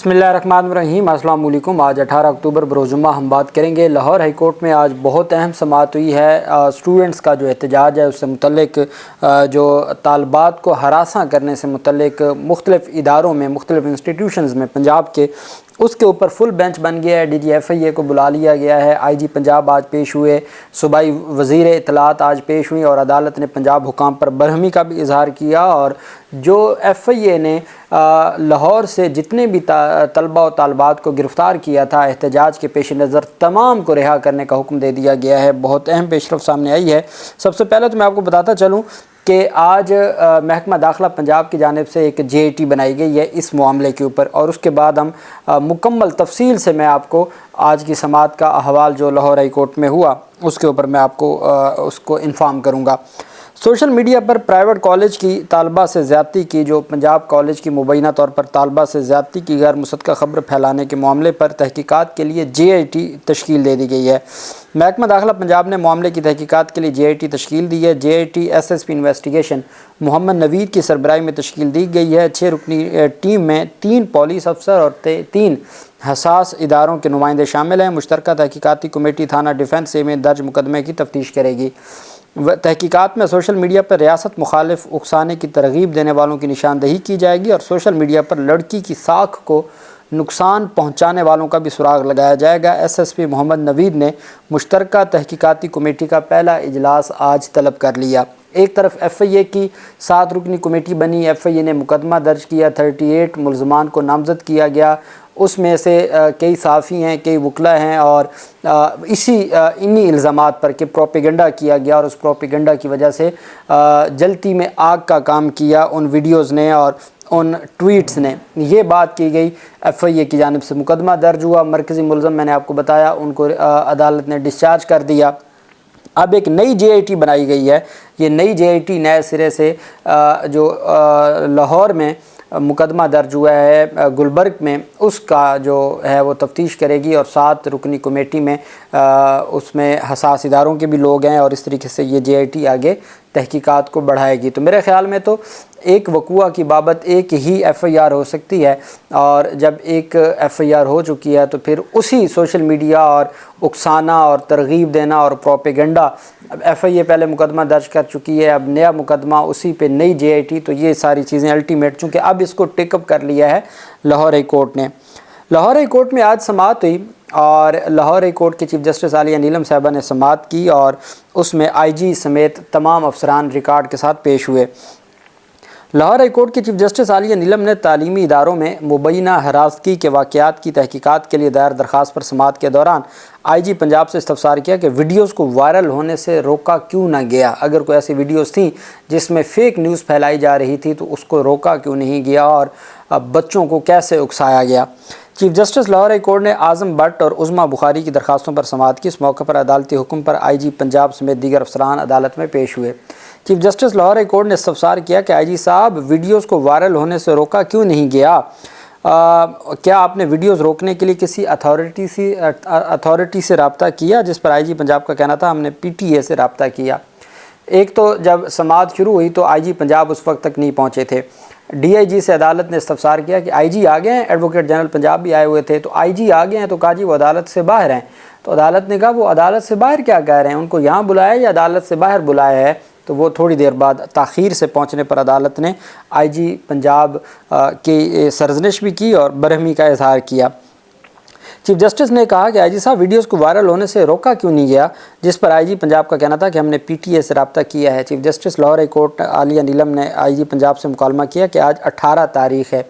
بسم اللہ الرحمن الرحیم۔ السلام علیکم۔ آج 18 اکتوبر بروز جمعہ ہم بات کریں گے لاہور ہائی کورٹ میں آج بہت اہم سماعت ہوئی ہے۔ اسٹوڈنٹس کا جو احتجاج ہے اس سے متعلق جو طالبات کو ہراساں کرنے سے متعلق مختلف اداروں میں مختلف انسٹیٹیوشنز میں پنجاب کے اس کے اوپر فل بینچ بن گیا ہے۔ ڈی جی ایف آئی اے کو بلا لیا گیا ہے۔ آئی جی پنجاب آج پیش ہوئے، صوبائی وزیر اطلاعات آج پیش ہوئی اور عدالت نے پنجاب حکام پر برہمی کا بھی اظہار کیا۔ اور جو ایف آئی اے نے لاہور سے جتنے بھی طلبہ و طالبات کو گرفتار کیا تھا احتجاج کے پیش نظر تمام کو رہا کرنے کا حکم دے دیا گیا ہے۔ بہت اہم پیش رفت سامنے آئی ہے۔ سب سے پہلے تو میں آپ کو بتاتا چلوں کہ آج محکمہ داخلہ پنجاب کی جانب سے ایک جے اے ٹی بنائی گئی ہے اس معاملے کے اوپر، اور اس کے بعد ہم مکمل تفصیل سے میں آپ کو آج کی سماعت کا احوال جو لاہور ہائی کورٹ میں ہوا اس کے اوپر میں آپ کو اس کو انفارم کروں گا۔ سوشل میڈیا پر پرائیویٹ کالج کی طالبہ سے زیادتی کی، جو پنجاب کالج کی مبینہ طور پر طالبہ سے زیادتی کی غیر مصدقہ خبر پھیلانے کے معاملے پر تحقیقات کے لیے جے آئی ٹی تشکیل دے دی گئی ہے۔ محکمہ داخلہ پنجاب نے معاملے کی تحقیقات کے لیے جے آئی ٹی تشکیل دی ہے۔ J I T S S P investigation Muhammad Naveed کی سربراہی میں تشکیل دی گئی ہے۔ 6 رکنی ٹیم میں 3 پولیس افسر اور 3 حساس اداروں کے نمائندے شامل ہیں۔ مشترکہ تحقیقاتی کمیٹی تھانہ ڈیفنس اے میں درج مقدمے کی تفتیش کرے گی۔ تحقیقات میں سوشل میڈیا پر ریاست مخالف اکسانے کی ترغیب دینے والوں کی نشاندہی کی جائے گی اور سوشل میڈیا پر لڑکی کی ساکھ کو نقصان پہنچانے والوں کا بھی سراغ لگایا جائے گا۔ ایس ایس پی محمد نوید نے مشترکہ تحقیقاتی کمیٹی کا پہلا اجلاس آج طلب کر لیا۔ ایک طرف ایف آئی اے کی 7 رکنی کمیٹی بنی۔ ایف آئی اے نے مقدمہ درج کیا، 38 ملزمان کو نامزد کیا گیا۔ اس میں سے کئی صحافی ہیں، کئی وکلاء ہیں، اور انہی الزامات پر کہ پروپیگنڈا کیا گیا اور اس پروپیگنڈا کی وجہ سے جلتی میں آگ کا کام کیا ان ویڈیوز نے اور ان ٹویٹس نے، یہ بات کی گئی۔ ایف آئی اے کی جانب سے مقدمہ درج ہوا۔ مرکزی ملزم میں نے آپ کو بتایا ان کو عدالت نے ڈسچارج کر دیا۔ اب ایک نئی جے آئی ٹی بنائی گئی ہے۔ یہ نئی جے آئی ٹی نئے سرے سے جو لاہور میں مقدمہ درج ہوا ہے گلبرگ میں، اس کا جو ہے وہ تفتیش کرے گی، اور 7 رکنی کمیٹی میں اس میں حساس اداروں کے بھی لوگ ہیں، اور اس طریقے سے یہ جے آئی ٹی آگے تحقیقات کو بڑھائے گی۔ تو میرے خیال میں تو ایک وقوع کی بابت ایک ہی ایف آئی آر ہو سکتی ہے، اور جب ایک ایف آئی آر ہو چکی ہے تو پھر اسی سوشل میڈیا اور اکسانا اور ترغیب دینا اور پروپیگنڈا، ایف آئی اے پہلے مقدمہ درج کر چکی ہے، اب نیا مقدمہ، اسی پہ نئی جے آئی ٹی، تو یہ ساری چیزیں الٹیمیٹ چونکہ اب اس کو ٹیک اپ کر لیا ہے لاہور ہائی کورٹ نے۔ لاہور ہائی کورٹ میں آج سماعت ہوئی اور لاہور ہائی کورٹ کے چیف جسٹس عالیہ نیلم صاحبہ نے سماعت کی، اور اس میں آئی جی سمیت تمام افسران ریکارڈ کے ساتھ پیش ہوئے۔ لاہور ہائی کورٹ کے چیف جسٹس عالیہ نیلم نے تعلیمی اداروں میں مبینہ ہراسگی کے واقعات کی تحقیقات کے لیے دائر درخواست پر سماعت کے دوران آئی جی پنجاب سے استفسار کیا کہ ویڈیوز کو وائرل ہونے سے روکا کیوں نہ گیا۔ اگر کوئی ایسی ویڈیوز تھیں جس میں فیک نیوز پھیلائی جا رہی تھی تو اس کو روکا کیوں نہیں گیا، اور بچوں کو کیسے اکسایا گیا۔ Chief justice Lahore high court نے اعظم بٹ اور عظمیٰ بخاری کی درخواستوں پر سماعت کی۔ اس موقع پر عدالتی حکم پر آئی جی پنجاب سمیت دیگر افسران عدالت میں پیش ہوئے۔ Chief justice Lahore high court نے استفسار کیا کہ آئی جی صاحب، ویڈیوز کو وائرل ہونے سے روکا کیوں نہیں گیا؟ کیا آپ نے ویڈیوز روکنے کے لیے کسی اتھارٹی سے رابطہ کیا؟ جس پر آئی جی پنجاب کا کہنا تھا ہم نے پی ٹی اے سے رابطہ کیا۔ ایک تو جب سماعت شروع ہوئی تو آئی جی پنجاب اس وقت تک نہیں پہنچے تھے۔ ڈی آئی جی سے عدالت نے استفسار کیا کہ آئی جی آ گئے ہیں، ایڈوکیٹ جنرل پنجاب بھی آئے ہوئے تھے، تو آئی جی آ گئے ہیں، تو کہا جی وہ عدالت سے باہر ہیں۔ تو عدالت نے کہا وہ عدالت سے باہر کیا کہہ رہے ہیں، ان کو یہاں بلایا یا عدالت سے باہر بلایا ہے؟ تو وہ تھوڑی دیر بعد تاخیر سے پہنچنے پر عدالت نے آئی جی پنجاب کی سرزنش بھی کی اور برہمی کا اظہار کیا۔ چیف جسٹس نے کہا کہ آئی جی صاحب، ویڈیوز کو وائرل ہونے سے روکا کیوں نہیں گیا؟ جس پر آئی جی پنجاب کا کہنا تھا کہ ہم نے پی ٹی اے سے رابطہ کیا ہے۔ Chief justice Lahore high court Aliya Neelum نے آئی جی پنجاب سے مکالمہ کیا کہ آج 18 تاریخ ہے،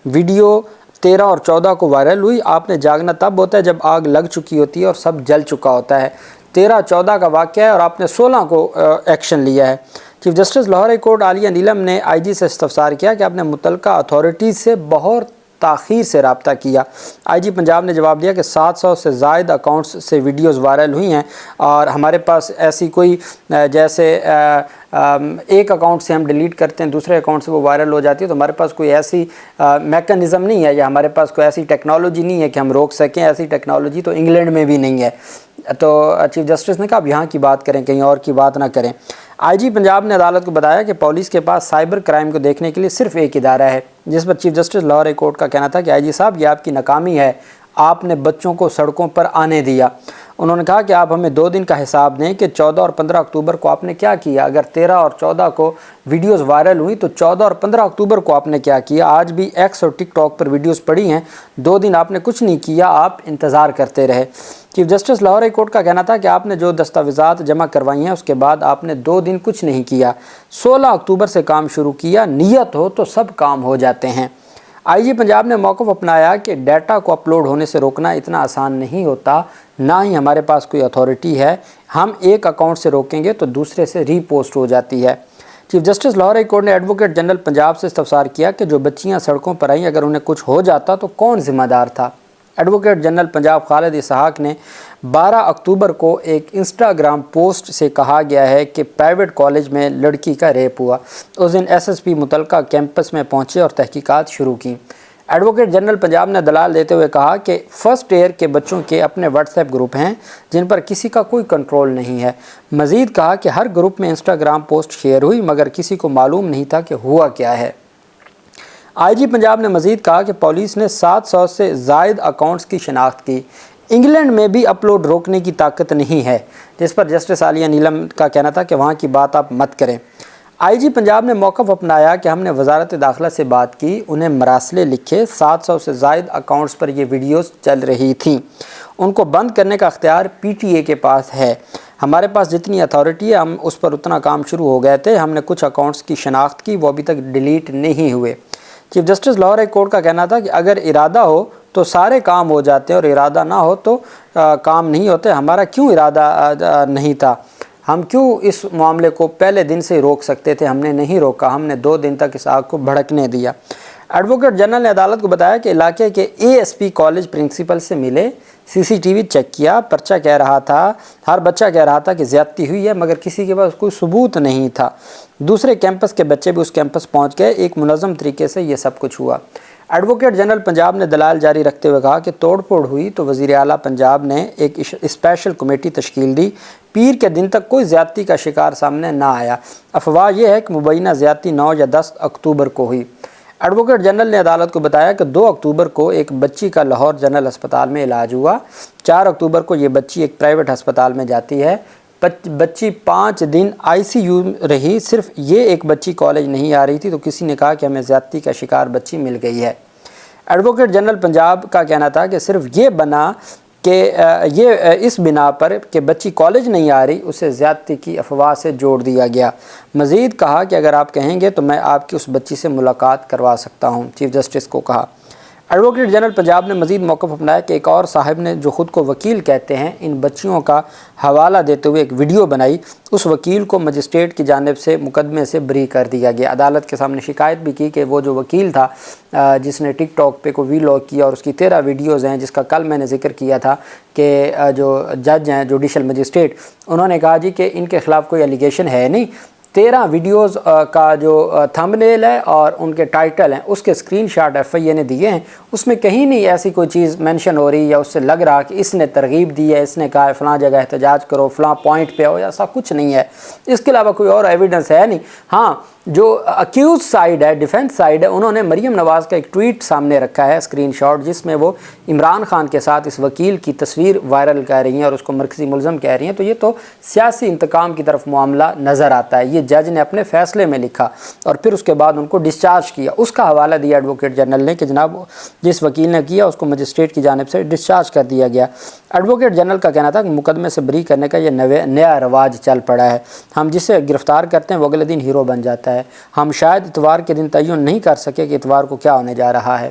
ویڈیو 13 اور 14 کو وائرل ہوئی۔ آپ نے جاگنا تب ہوتا ہے جب آگ لگ چکی ہوتی ہے اور سب جل چکا ہوتا ہے۔ 13-14 کا واقعہ ہے اور آپ نے 16 کو ایکشن لیا ہے۔ Chief justice Lahore high court Aliya Neelum نے آئی جی سے استفسار کیا کہ آپ نے متعلقہ اتھارٹیز سے بہت تاخیر سے رابطہ کیا۔ آئی جی پنجاب نے جواب دیا کہ 700 سے زائد اکاؤنٹس سے ویڈیوز وائرل ہوئی ہیں، اور ہمارے پاس ایسی کوئی جیسے ایک اکاؤنٹ سے ہم ڈیلیٹ کرتے ہیں دوسرے اکاؤنٹ سے وہ وائرل ہو جاتی ہے، تو ہمارے پاس کوئی ایسی میکانزم نہیں ہے یا ہمارے پاس کوئی ایسی ٹیکنالوجی نہیں ہے کہ ہم روک سکیں۔ ایسی ٹیکنالوجی تو انگلینڈ میں بھی نہیں ہے۔ تو چیف جسٹس نے کہا اب یہاں کی بات کریں، کہیں اور کی بات نہ کریں۔ آئی جی پنجاب نے عدالت کو بتایا کہ پولیس کے پاس سائبر کرائم کو دیکھنے کے لیے صرف ایک ادارہ ہے، جس پر chief justice Lahore high court کا کہنا تھا کہ آئی جی صاحب یہ آپ کی ناکامی ہے، آپ نے بچوں کو سڑکوں پر آنے دیا۔ انہوں نے کہا کہ آپ ہمیں 2 دن کا حساب دیں کہ 14 اور 15 اکتوبر کو آپ نے کیا کیا۔ اگر 13 اور 14 کو ویڈیوز وائرل ہوئی تو 14 اور 15 اکتوبر کو آپ نے کیا کیا۔ آج بھی ایکس اور ٹک ٹاک پر ویڈیوز پڑی ہیں، 2 دن آپ نے کچھ نہیں کیا، آپ انتظار کرتے رہے۔ Chief justice Lahore high court کا کہنا تھا کہ آپ نے جو دستاویزات جمع کروائی ہیں اس کے بعد آپ نے 2 دن کچھ نہیں کیا، 16 اکتوبر سے کام شروع کیا، نیت ہو تو سب کام ہو جاتے ہیں۔ آئی جی پنجاب نے موقف اپنایا کہ ڈیٹا کو اپلوڈ ہونے سے روکنا اتنا آسان نہیں ہوتا، نہ ہی ہمارے پاس کوئی اتھارٹی ہے، ہم ایک اکاؤنٹ سے روکیں گے تو دوسرے سے ری پوسٹ ہو جاتی ہے۔ Chief justice Lahore high court نے ایڈوکیٹ جنرل پنجاب سے استفسار کیا کہ جو بچیاں سڑکوں پر آئیں اگر انہیں کچھ ہو جاتا تو کون ذمہ دار تھا۔ ایڈوکیٹ جنرل پنجاب خالد اسحاق نے 12 اکتوبر کو ایک انسٹاگرام پوسٹ سے کہا گیا ہے کہ پرائیویٹ کالج میں لڑکی کا ریپ ہوا۔ اس دن ایس ایس پی متعلقہ کیمپس میں پہنچے اور تحقیقات شروع کی۔ ایڈوکیٹ جنرل پنجاب نے دلال دیتے ہوئے کہا کہ فرسٹ ایئر کے بچوں کے اپنے واٹس ایپ گروپ ہیں جن پر کسی کا کوئی کنٹرول نہیں ہے۔ مزید کہا کہ ہر گروپ میں انسٹاگرام پوسٹ شیئر ہوئی مگر کسی کو معلوم نہیں تھا کہ ہوا کیا ہے۔ آئی جی پنجاب نے مزید کہا کہ پولیس نے 700 سے زائد اکاؤنٹس کی شناخت کی۔ انگلینڈ میں بھی اپلوڈ روکنے کی طاقت نہیں ہے، جس پر جسٹس عالیہ نیلم کا کہنا تھا کہ وہاں کی بات آپ مت کریں۔ آئی جی پنجاب نے موقف اپنایا کہ ہم نے وزارت داخلہ سے بات کی، انہیں مراسلے لکھے، 700 سے زائد اکاؤنٹس پر یہ ویڈیوز چل رہی تھیں، ان کو بند کرنے کا اختیار پی ٹی اے کے پاس ہے، ہمارے پاس جتنی اتھارٹی ہے ہم اس پر اتنا کام شروع ہو گئے تھے، ہم نے کچھ اکاؤنٹس کی شناخت کی، وہ ابھی تک ڈیلیٹ نہیں ہوئے۔ Chief justice Lahore high court کا کہنا تھا کہ اگر ارادہ ہو تو سارے کام ہو جاتے ہیں اور ارادہ نہ ہو تو کام نہیں ہوتے۔ ہمارا کیوں ارادہ نہیں تھا؟ ہم کیوں اس معاملے کو پہلے دن سے روک سکتے تھے؟ ہم نے نہیں روکا، ہم نے 2 دن تک اس آگ کو بھڑکنے دیا۔ ایڈوکیٹ جنرل نے عدالت کو بتایا کہ علاقے کے A S P college principal سے ملے، سی سی ٹی وی چیک کیا، پرچہ کہہ رہا تھا، ہر بچہ کہہ رہا تھا کہ زیادتی ہوئی ہے مگر کسی کے پاس کوئی ثبوت نہیں تھا۔ دوسرے کیمپس کے بچے بھی اس کیمپس پہنچ گئے، ایک منظم طریقے سے یہ سب کچھ ہوا۔ ایڈوکیٹ جنرل پنجاب نے دلائل جاری رکھتے ہوئے کہا کہ توڑ پھوڑ ہوئی تو وزیر اعلیٰ پنجاب نے ایک اسپیشل کمیٹی تشکیل دی، پیر کے دن تک کوئی زیادتی کا شکار سامنے نہ آیا، افواہ یہ ہے کہ مبینہ زیادتی 9 یا 10 اکتوبر کو ہوئی۔ ایڈوکیٹ جنرل نے عدالت کو بتایا کہ 2 اکتوبر کو ایک بچی کا لاہور جنرل ہسپتال میں علاج ہوا، 4 اکتوبر کو یہ بچی ایک پرائیویٹ ہسپتال میں جاتی ہے، بچی 5 دن آئی سی یو رہی، صرف یہ ایک بچی کالج نہیں آ رہی تھی تو کسی نے کہا کہ ہمیں زیادتی کا شکار بچی مل گئی ہے۔ ایڈوکیٹ جنرل پنجاب کا کہنا تھا کہ صرف یہ بنا کہ اس بنا پر کہ بچی کالج نہیں آ رہی اسے زیادتی کی افواہ سے جوڑ دیا گیا۔ مزید کہا کہ اگر آپ کہیں گے تو میں آپ کی اس بچی سے ملاقات کروا سکتا ہوں، چیف جسٹس کو کہا۔ ایڈوکیٹ جنرل پنجاب نے مزید موقف اپنایا کہ ایک اور صاحب نے جو خود کو وکیل کہتے ہیں ان بچیوں کا حوالہ دیتے ہوئے ایک ویڈیو بنائی، اس وکیل کو مجسٹریٹ کی جانب سے مقدمے سے بری کر دیا گیا۔ عدالت کے سامنے شکایت بھی کی کہ وہ جو وکیل تھا جس نے ٹک ٹاک پہ کوئی ویلاگ کیا اور اس کی 13 ویڈیوز ہیں، جس کا کل میں نے ذکر کیا تھا کہ جو جج ہیں جوڈیشل مجسٹریٹ، انہوں نے کہا جی کہ ان کے خلاف کوئی الیگیشن ہے نہیں، 13 ویڈیوز کا جو تھمبنیل ہے اور ان کے ٹائٹل ہیں اس کے اسکرین شاٹ ایف آئی اے نے دیے ہیں، اس میں کہیں نہیں ایسی کوئی چیز مینشن ہو رہی یا اس سے لگ رہا کہ اس نے ترغیب دی ہے، اس نے کہا ہے فلاں جگہ احتجاج کرو، فلاں پوائنٹ پہ ہو، ایسا کچھ نہیں ہے۔ اس کے علاوہ کوئی اور ایویڈنس ہے نہیں۔ ہاں جو اکیوز سائیڈ ہے، ڈیفینس سائیڈ ہے، انہوں نے مریم نواز کا ایک ٹویٹ سامنے رکھا ہے اسکرین شاٹ، جس میں وہ عمران خان کے ساتھ اس وکیل کی تصویر وائرل کہہ رہی ہیں اور اس کو مرکزی ملزم کہہ رہی ہیں، تو یہ تو سیاسی انتقام کی طرف معاملہ نظر آتا ہے۔ یہ جج نے اپنے فیصلے میں لکھا اور پھر اس کے بعد ان کو ڈسچارج کیا، اس کا حوالہ دیا ایڈوکیٹ جنرل نے کہ جناب جس وکیل نے کیا اس کو مجسٹریٹ کی جانب سے ڈسچارج کر دیا گیا۔ ایڈوکیٹ جنرل کا کہنا تھا کہ مقدمے سے بری کرنے کا یہ نیا رواج چل پڑا ہے، ہم جسے گرفتار کرتے ہیں وہ اگلے دن ہیرو بن جاتا ہے، ہم شاید اتوار کے دن تعین نہیں کر سکے کہ اتوار کو کیا ہونے جا رہا ہے۔